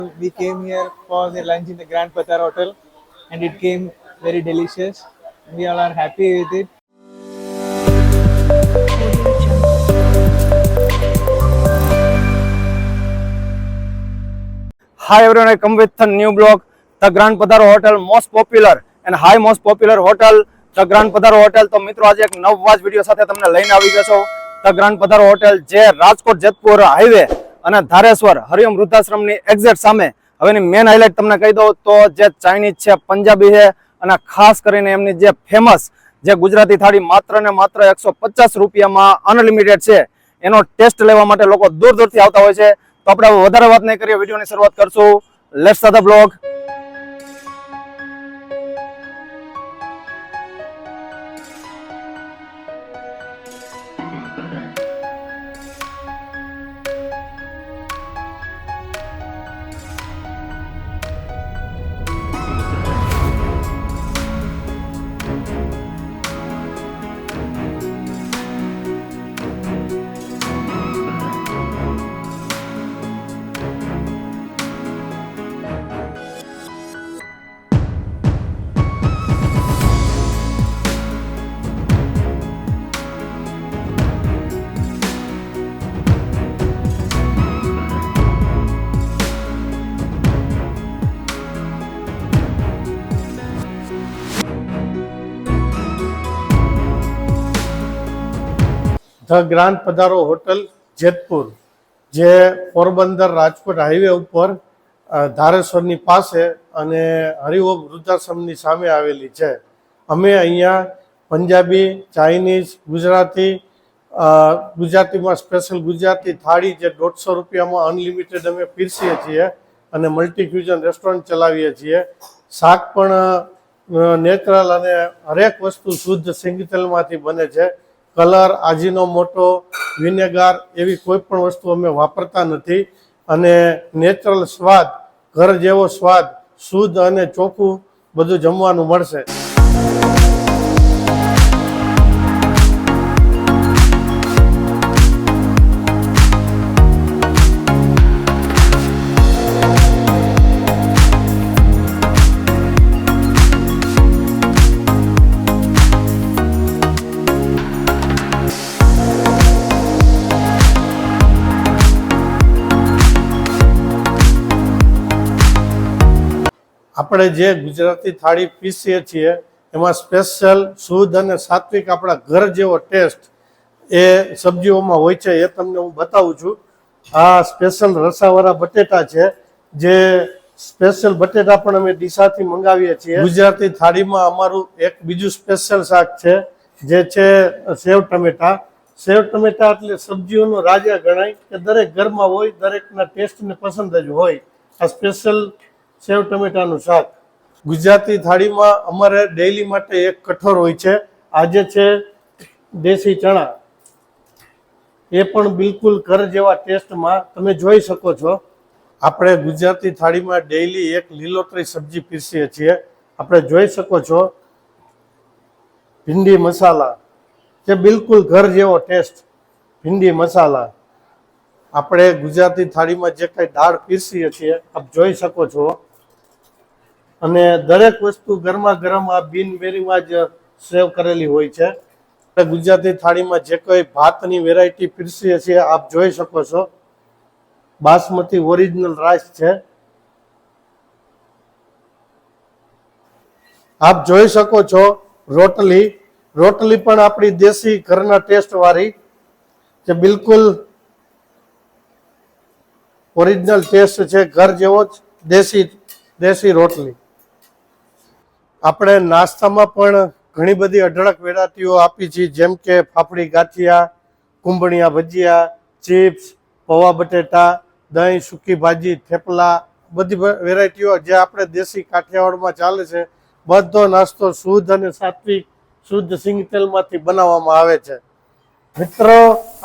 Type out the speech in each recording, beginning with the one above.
We came here for the lunch in the Grand Patar Hotel and it came very delicious. We all are happy with it. Hi everyone, I come with a new blog. The Grand Padaro Hotel, most popular and most popular hotel, The Grand Padaro Hotel. તો મિત્રો આજે એક નવા જ video સાથે તમને લઈને આવી ગયો છું. The Grand Padaro Hotel જે રાજકોટ જેતપુર હાઈવે અને ધારેશ્વર હરિઓમ વૃદ્ધાશ્રમની એક્ઝેક્ટ સામે. હવેની મેન હાઇલાઇટ તમને કહી દઉં તો જે ચાઇનીઝ છે, પંજાબી છે અને ખાસ કરીને એમની જે ફેમસ જે ગુજરાતી થાળી માત્ર ને માત્ર 150 રૂપિયામાં અનલિમિટેડ છે, એનો ટેસ્ટ લેવા માટે લોકો દૂર દૂરથી આવતા હોય છે. તો આપણે વધારે વાત નહીં કરીએ, વિડીયોની શરૂઆત કરશું. Let's start the blog. The grand પધારો હોટલ જેતપુર, જે પોરબંદર રાજકોટ હાઈવે ઉપર ધારેશ્વરની પાસે અને હરિઓમ વૃદ્ધાશ્રમની સામે આવેલી છે. અમે અહીંયા પંજાબી, ચાઇનીઝ, ગુજરાતીમાં સ્પેશિયલ ગુજરાતી થાળી જે 150 રૂપિયામાં અનલિમિટેડ અમે પીરસીએ છીએ અને મલ્ટી ક્યુઝન રેસ્ટોરન્ટ ચલાવીએ છીએ. શાક પણ નેચરલ અને હરેક વસ્તુ શુદ્ધ સિંગતેલમાંથી બને છે. કલર, આજીનોમોટો, વિનેગાર એવી કોઈ પણ વસ્તુ અમે વાપરતા નથી અને નેચરલ સ્વાદ, ઘર જેવો સ્વાદ, શુદ્ધ અને ચોખ્ખું બધું જમવાનું મળશે. આપણે જે ગુજરાતી થાળી પીસીએ છીએ એમાં સ્પેશિયલ શુદ્ધ અને સાત્વિક આપણા ઘર જેવો ટેસ્ટ એ સબ્જીઓમાં હોય છે. એ તમને હું બતાવું છું. આ સ્પેશિયલ રસાવાળા બટેટા છે, જે સ્પેશિયલ બટેટા પણ અમે ડીસાથી મંગાવીએ છીએ. ગુજરાતી થાળીમાં અમારું એક બીજું સ્પેશિયલ શાક છે, જે છે સેવ ટમેટા. સેવ ટમેટા એટલે સબ્જીઓનો રાજા ગણાય કે દરેક ઘરમાં હોય, દરેકના ટેસ્ટને પસંદ જ હોય. આ સ્પેશિયલ સેવ ટમેટાનું શાક. ગુજરાતી થાળીમાં અમારે ડેઈલી માટે એક કઠોર હોય છે. આજે છે દેશી ચણા, એ પણ બિલકુલ ઘર જેવા ટેસ્ટમાં તમે જોઈ શકો છો. આપણે ગુજરાતી થાળીમાં ડેઈલી એક લીલોતરી સબ્જી પીરસીએ છીએ. આપણે જોઈ શકો છો ભીંડી મસાલા, જે બિલકુલ ઘર જેવો ટેસ્ટ. ભીંડી મસાલા આપણે ગુજરાતી થાળીમાં જે કંઈ દાળ પીરસીએ છીએ આપ જોઈ શકો છો. અને દરેક વસ્તુ ગરમા ગરમ આ બિનબેરીમાં જ સેવ કરેલી હોય છે. ગુજરાતી થાળીમાં જે કોઈ ભાતની વેરાયટી પીરસીએ છીએ આપ જોઈ શકો છો. બાસમતી ઓરિજિનલ રાઈસ છે. આપ જોઈ શકો છો રોટલી. રોટલી પણ આપણી દેશી ઘરના ટેસ્ટ વાળી, જે બિલકુલ ઓરિજિનલ ટેસ્ટ છે, ઘર જેવો જ દેશી રોટલી. આપણે નાસ્તામાં પણ ઘણી બધી અઢળક વેરાયટીઓ આપી છે, જેમ કે ફાફડી ગાંઠિયા, કુંભણિયા ભજીયા, ચિપ્સ, પૌવા બટેટા, દહીં, સૂકી ભાજી, થેપલા, બધી વેરાયટીઓ જે આપણે દેશી કાઠિયાવાડમાં ચાલે છે. બધો નાસ્તો શુદ્ધ અને સાત્વિક, શુદ્ધ સિંગતેલમાંથી બનાવવામાં આવે છે. મિત્રો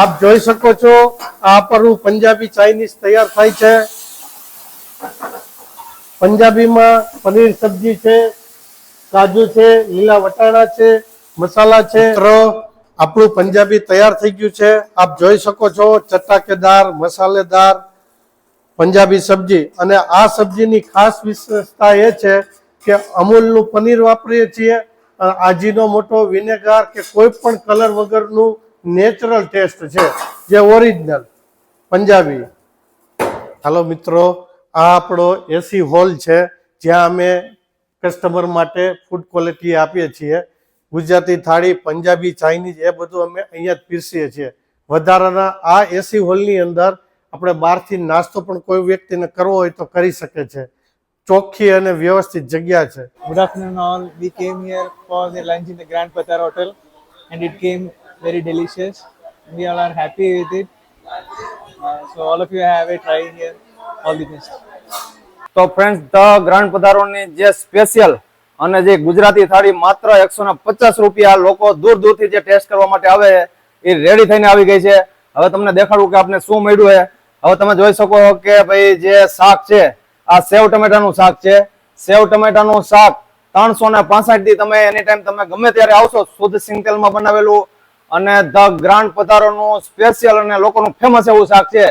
આપ જોઈ શકો છો આ પરનું પંજાબી ચાઇનીઝ તૈયાર થાય છે. પંજાબીમાં પનીર સબ્જી છે, કાજુ છે, લીલા વટાણા છે, મસાલા છે. આપણું પંજાબી તૈયાર થઈ ગયું છે. આપ જોઈ શકો છો ચટાકેદાર, મસાલેદાર પંજાબી સબ્જી. અને આ સબ્જીની ખાસ વિશેષતા એ છે કે અમૂલનું પનીર વાપરીએ છીએ, આજીનો મોટો, વિનેગાર કે કોઈ પણ કલર વગરનું નેચરલ ટેસ્ટ છે, જે ઓરિજિનલ પંજાબી. હાલો મિત્રો, આ આપણો એસી હોલ છે, જ્યાં અમે કસ્ટમર માટે ફૂડ ક્વોલિટી આપીએ છીએ. ગુજરાતી થાળી, પંજાબી, ચાઇનીઝ એ બધું અમે અહીંયા જ પીરસીએ છીએ. વધારાના આ એસી હોલની અંદર આપણે બહારથી નાસ્તો પણ કોઈ વ્યક્તિને કરવો હોય તો કરી શકે છે. ચોખ્ખી અને વ્યવસ્થિત જગ્યા છે. Good afternoon all. We came here for the lunch in the Grand Patar Hotel and it came very delicious. We all are happy with it. So all of you have a try here. All the best. તો friends, the grand પધારોની જે special અને જે ગુજરાતી થાળી માત્ર 150 રૂપિયા, લોકો દૂર દૂરથી જે ટેસ્ટ કરવા માટે આવે એ રેડી થઈને આવી ગઈ છે. હવે તમને દેખાડું કે આપણે શું મળ્યું છે. હવે તમે જોઈ શકો કે ભાઈ જે શાક છે, આ સેવ ટમેટાનું શાક છે. સેવ ટમેટાનું શાક 365 થી તમે એની ટાઈમ તમે ગમે ત્યારે આવશો, શુદ્ધ સિંગ તેલમાં બનાવેલું અને ધ ગ્રાન્ડ પધારોનું સ્પેશિયલ અને લોકોનું ફેમસ એવું શાક છે.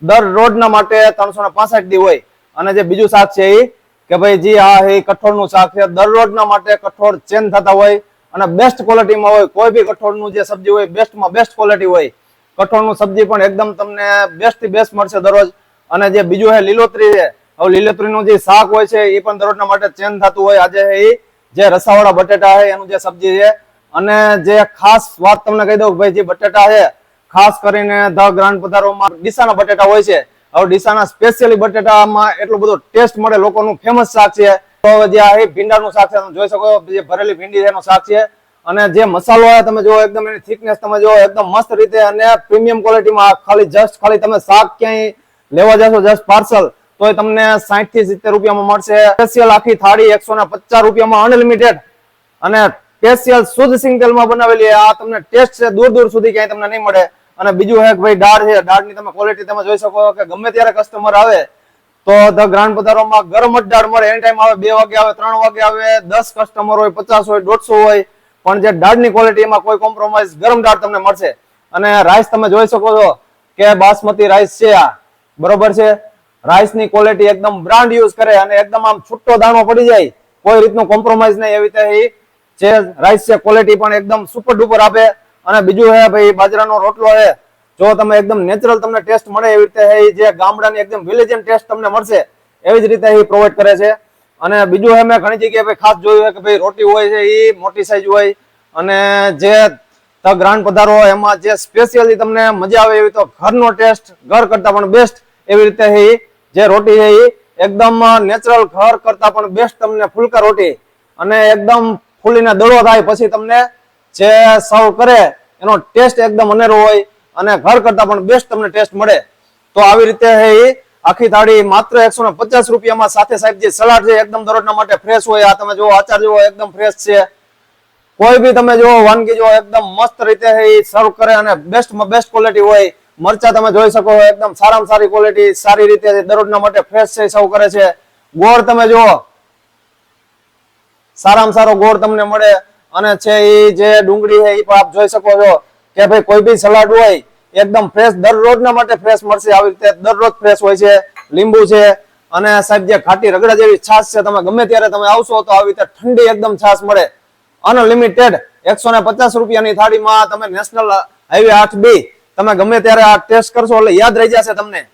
દરરોજના માટે 365 દી હોય. અને જે બીજું શાક છે એ કે ભાઈ જી આ એ કઠોળનું શાક છે. દરરોજના માટે કઠોળ ચેન્જ થતા હોય અને બેસ્ટ ક્વોલિટીમાં હોય. કોઈ બી કઠોળનું જે સબ્જી હોય બેસ્ટમાં બેસ્ટ ક્વોલિટી હોય. કઠોળનું સબ્જી પણ એકદમ તમને બેસ્ટ થી બેસ્ટ મળશે દરરોજ. અને જે બીજું છે લીલોતરી છે. હવે લીલોતરીનું જે શાક હોય છે એ પણ દરરોજના માટે ચેન્જ થતું હોય. આજે એ જે રસાવાળા બટેટા છે એનું જે સબ્જી છે. અને જે ખાસ વાત તમને કહી દઉં ભાઈ, જે બટેટા છે ખાસ કરીને ધ ગ્રાન્ડ પધારોમાં ડીસાના બટેટા હોય છે. હવે ડીસાના સ્પેશિયલી બટેટામાં એટલો બધો ટેસ્ટ મળે, લોકોનું ફેમસ શાક છે. તો જે આ ભીંડાનું શાક છે, તમે જોઈ શકો જે ભરેલી ભીંડી એનું શાક છે. અને જે મસાલો આવે તમે જો એકદમ એની થિકનેસ તમે જો એકદમ મસ્ત રીતે અને પ્રીમિયમ ક્વોલિટીમાં. ખાલી તમે શાક ક્યાંય લેવા જશો જસ્ટ પાર્સલ તો તમને 60 થી 70 રૂપિયામાં મળશે. સ્પેશિયલ આખી થાળી 150 રૂપિયામાં અનલિમિટેડ અને સ્પેશિયલ શુદ્ધ સિંગ તેલમાં બનાવેલી. આ તમને ટેસ્ટ છે દૂર દૂર સુધી ક્યાંય તમને નહીં મળે. અને બીજું છે કે ભાઈ દાળ છે, દાળની તમે ક્વોલિટી તમે જોઈ શકો કે ગમે ત્યારે કસ્ટમર આવે તો ધ ગ્રાન્ડ પધારોમાં ગરમ જ દાળ મળે. એની ટાઈમ આવે, 2 વાગે આવે, 3 વાગે આવે, 10 કસ્ટમર હોય, 50 હોય, 150 હોય, પણ જે દાળની ક્વોલિટી એમાં કોઈ કોમ્પ્રોમાઇઝ, ગરમ દાળ તમને મળશે. અને રાઈસ તમે જોઈ શકો છો કે બાસમતી રાઈસ છે આ, બરોબર છે. રાઈસની ક્વોલિટી એકદમ બ્રાન્ડ યુઝ કરે અને એકદમ આમ છૂટો દાણો પડી જાય, કોઈ રીતનું કોમ્પ્રોમાઇઝ નહીં. એવી રીતે જે રાઈસ છે ક્વોલિટી પણ એકદમ સુપર ડુપર આપે. અને બીજું છે ભાઈ બાજરાનો રોટલો છે. જો તમે એકદમ નેચરલ તમને ટેસ્ટ મળે એવી રીતે જે ગામડાની એકદમ વિલેજન ટેસ્ટ તમને મળશે એવી જ રીતે એ પ્રોવાઈડ કરે છે. અને બીજું છે મેં ઘણી જગ્યાએ ખાસ જોયું છે કે ભાઈ રોટી હોય છે એ મોટી સાઈઝ હોય. અને જે ધ ગ્રાન્ડ પધારો એમાં જે સ્પેશિયલી તમને મજા આવે એવી તો ઘરનો ટેસ્ટ, ઘર કરતા પણ બેસ્ટ એવી રીતે જે રોટી છે એ એકદમ નેચરલ, ઘર કરતા પણ બેસ્ટ તમને ફુલકા રોટી અને એકદમ ફૂલીને દડો થાય પછી તમને જે સર્વ કરે એનો ટેસ્ટ એકદમ અનેરો હોય અને ઘર કરતા પણ બેસ્ટ તમને ટેસ્ટ મળે. તો આવી રીતે આખી થાળી માત્ર 150 રૂપિયામાં. સાથે સાહેબ જે સલાડ છે એકદમ દરરોજના માટે ફ્રેશ હોય. આ તમે જુઓ આચાર જુઓ એકદમ ફ્રેશ છે. કોઈ બી તમે જુઓ વાનગી જુઓ એકદમ મસ્ત રીતે સર્વ કરે અને બેસ્ટમાં બેસ્ટ ક્વોલિટી હોય. મરચા તમે જોઈ શકો એકદમ સારામાં સારી ક્વોલિટી, સારી રીતે દરરોજના માટે ફ્રેશ છે સર્વ કરે છે. ગોળ તમે જુઓ સારામાં સારો ગોળ તમને મળે. અને છે એ જે ડુંગળી છે એ પણ આપ જોઈ શકો છો કે ભાઈ કોઈ બી સલાડ હોય એકદમ ફ્રેશ દરરોજના માટે ફ્રેશ મળશે. આવી રીતે દરરોજ ફ્રેશ હોય છે. લીંબુ છે અને સાહેબ જે ખાટી રગડા જેવી છાશ છે, તમે ગમે ત્યારે તમે આવશો તો આવી રીતે ઠંડી એકદમ છાશ મળે. અનલિમિટેડ 150 રૂપિયાની થાળીમાં તમે નેશનલ હાઈવે 8B તમે ગમે ત્યારે આ ટેસ્ટ કરશો એટલે યાદ રહી જશે તમને.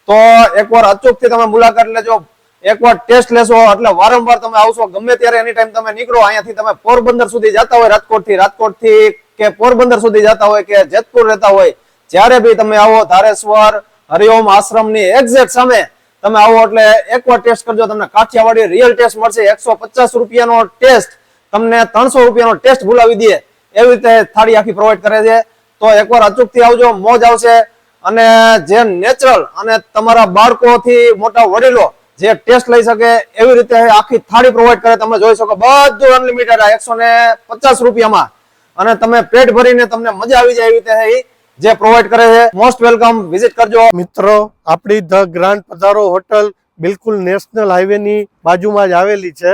તો એકવાર અચૂકથી તમે મુલાકાત લેજો, એકવાર ટેસ્ટ લેશો એટલે વારંવાર તમે આવશો. ગમે ત્યારે એની ટાઈમ તમે નીકળો અહીંયાથી, તમે પોરબંદર સુધી જતા હોય, રાજકોટથી કે પોરબંદર સુધી જતા હોય કે જેતપુર રહેતા હોય, જ્યારે બી તમે આવો ધારેશ્વર હરિઓમ આશ્રમની એક્ઝેક્ટ સામે તમે આવો એટલે એકવાર ટેસ્ટ કરજો. તમને કાઠિયાવાડી રિયલ ટેસ્ટ મળશે. 150 રૂપિયાનો ટેસ્ટ તમને 300 રૂપિયાનો ટેસ્ટ ભૂલાવી દે એવી રીતે થાળી આખી પ્રોવાઈડ કરે છે. તો એકવાર અચૂકથી આવજો, મોજ આવશે. અને જે નેચરલ અને તમારા બાળકોથી મોટા વડીલો જે ટેસ્ટ લઈ શકે એવી રીતે આખી થાળી પ્રોવાઈડ કરે. તમે જોઈ શકો બધું અનલિમિટેડ 150 રૂપિયામાં અને તમે પેટ ભરીને તમને મજા આવી જાય એવી રીતે જે પ્રોવાઈડ કરે છે. મોસ્ટ વેલકમ, વિઝિટ કરજો. મિત્રો, આપણી ધ ગ્રાન્ડ પધારો હોટલ બિલકુલ નેશનલ હાઈવેની બાજુમાં જ આવેલી છે.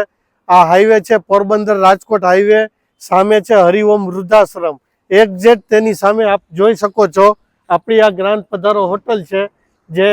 આ હાઈવે છે પોરબંદર રાજકોટ હાઈવે, સામે છે હરિઓમ વૃદ્ધાશ્રમ. એક્ઝેક્ટ તેની સામે આપ જોઈ શકો છો આપણી આ ગ્રાન્ડ પધારો હોટલ છે, જે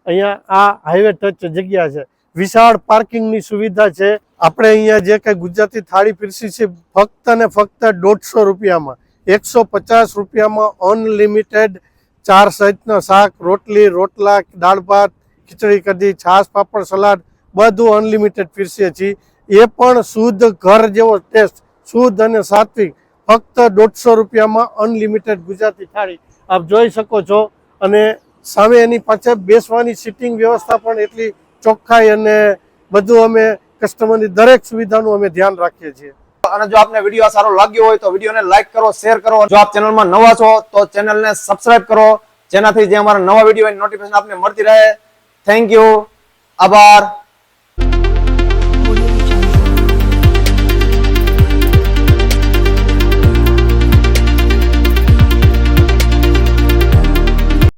અહીંયા આ હાઈવે ટચ જગ્યા છે, વિશાળ પાર્કિંગની સુવિધા છે. આપણે અહીંયા જે કઈ ગુજરાતી થાળી પીરસી છે ફક્ત ને ફક્ત 150 રૂપિયામાં, 150 રૂપિયામાં અનલિમિટેડ 4 સહિતના શાક, રોટલી, રોટલા, દાળ ભાત, ખીચડી કઢી, છાશ, પાપડ, સલાડ બધું અનલિમિટેડ પીરસીએ છીએ. એ પણ શુદ્ધ ઘર જેવો ટેસ્ટ, શુદ્ધ અને સાત્વિક, ફક્ત 150 રૂપિયામાં અનલિમિટેડ ગુજરાતી થાળી આપ જોઈ શકો છો. અને સામે એની પાછળ બેસવાની સિટિંગ વ્યવસ્થા પણ એટલી ચોખ્ખાઈ અને બધું અમે કસ્ટમરની દરેક સુવિધાનું અમે ધ્યાન રાખીએ છીએ. અને જો આપને વિડીયો સારો લાગ્યો હોય તો વિડીયોને લાઈક કરો, શેર કરો. જો આપ ચેનલમાં નવા છો તો ચેનલને સબસ્ક્રાઇબ કરો, જેનાથી જે અમારા નવા વિડીયો નોટિફિકેશન આપને મળતી રહે. થેન્ક યુ, આભાર.